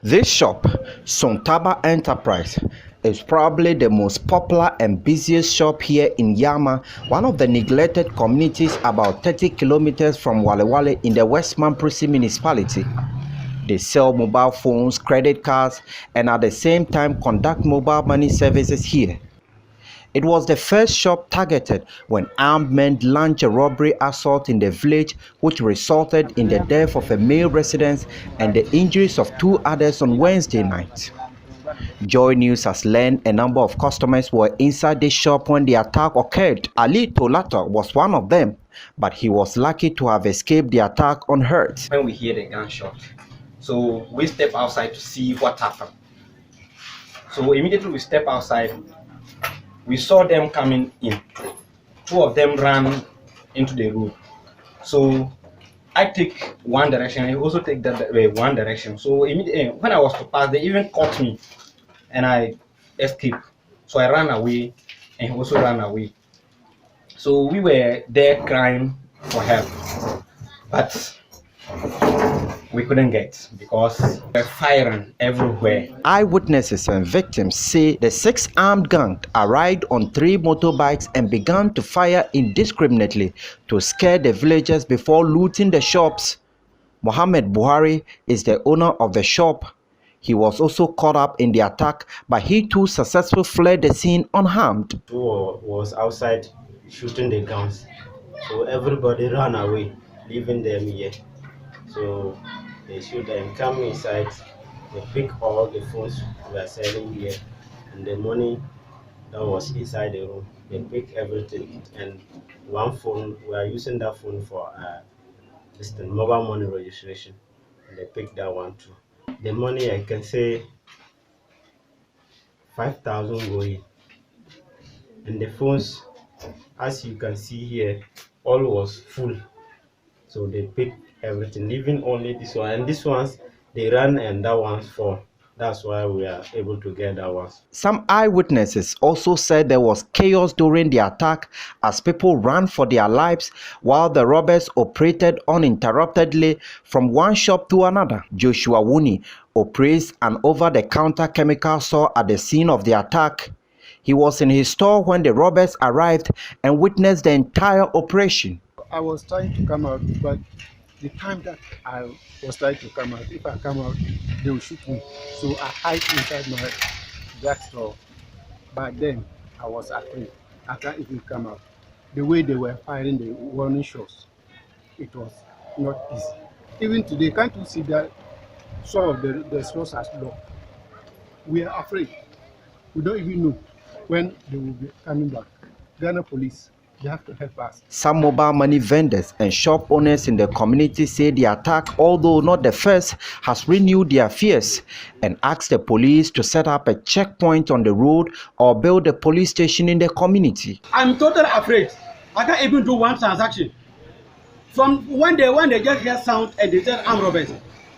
This shop, Sontaba Enterprise, is probably the most popular and busiest shop here in Yama, one of the neglected communities about 30 kilometers from Walewale in the West Mamprisi municipality. They sell mobile phones, credit cards, and at the same time conduct mobile money services here. It was the first shop targeted when armed men launched a robbery assault in the village, which resulted in the death of a male resident and the injuries of two others on Wednesday night. Joy News has learned a number of customers were inside the shop when the attack occurred. Ali Tolata was one of them, but he was lucky to have escaped the attack unhurt. When we hear the gunshot, so we step outside to see what happened. So immediately we step outside. We saw them coming in. Two of them ran into the road. So I take one direction, I also take that way one direction. So immediately when I was to pass, they even caught me and I escaped. So I ran away and he also ran away. So we were there crying for help, but we couldn't get because they're firing everywhere. Eyewitnesses and victims say the six armed gang arrived on 3 motorbikes and began to fire indiscriminately to scare the villagers before looting the shops. Mohammed Buhari is the owner of the shop. He was also caught up in the attack, but he too successfully fled the scene unharmed. Two was outside shooting the guns, so everybody ran away, leaving them here. So they shoot them, come inside, they pick all the phones we are selling here and the money that was inside the room. They pick everything, and one phone, we are using that phone for mobile money registration, and they pick that one too. The money, I can say 5,000 going, and the phones, as you can see here, all was full. So they picked everything, leaving only this one, and this ones they ran and that one's fall. That's why we are able to get that one. Some eyewitnesses also said there was chaos during the attack as people ran for their lives while the robbers operated uninterruptedly from one shop to another. Joshua Wuni operates an over-the-counter chemical store at the scene of the attack. He was in his store when the robbers arrived and witnessed the entire operation. I was trying to come out, but the time that I was trying to come out, if I come out, they will shoot me. So I hide inside my drugstore. But then I was afraid. I can't even come out. The way they were firing the warning shots, it was not easy. Even today, can't you see that some of the stores are locked? We are afraid. We don't even know when they will be coming back. Ghana police, they have to help us. Some mobile money vendors and shop owners in the community say the attack, although not the first, has renewed their fears and asked the police to set up a checkpoint on the road or build a police station in the community. I'm totally afraid. I can't even do one transaction. From when they just hear sound and they said armed robbers,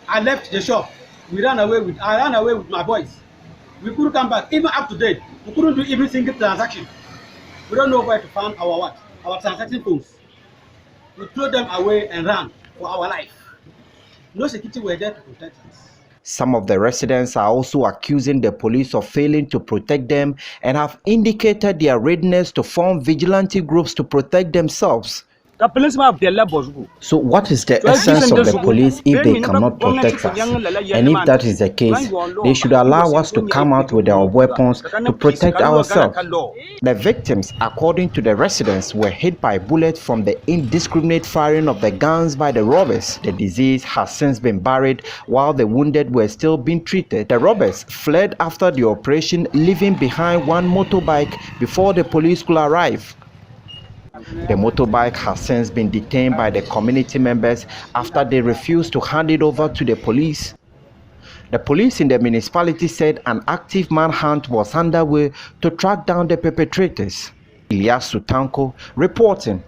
I left the shop. I ran away with my boys. We couldn't come back. Even up to date, we couldn't do even single transaction. We don't know where to find our transaction phones. We throw them away and ran for our life. No security were there to protect us. Some of the residents are also accusing the police of failing to protect them and have indicated their readiness to form vigilante groups to protect themselves. So what is the essence of the police if they cannot protect us? And if that is the case, they should allow us to come out with our weapons to protect ourselves. The victims, according to the residents, were hit by bullets from the indiscriminate firing of the guns by the robbers. The disease has since been buried while the wounded were still being treated. The robbers fled after the operation, leaving behind one motorbike before the police could arrive. The motorbike has since been detained by the community members after they refused to hand it over to the police. The police in the municipality said an active manhunt was underway to track down the perpetrators. Ilyasu Tanko reporting.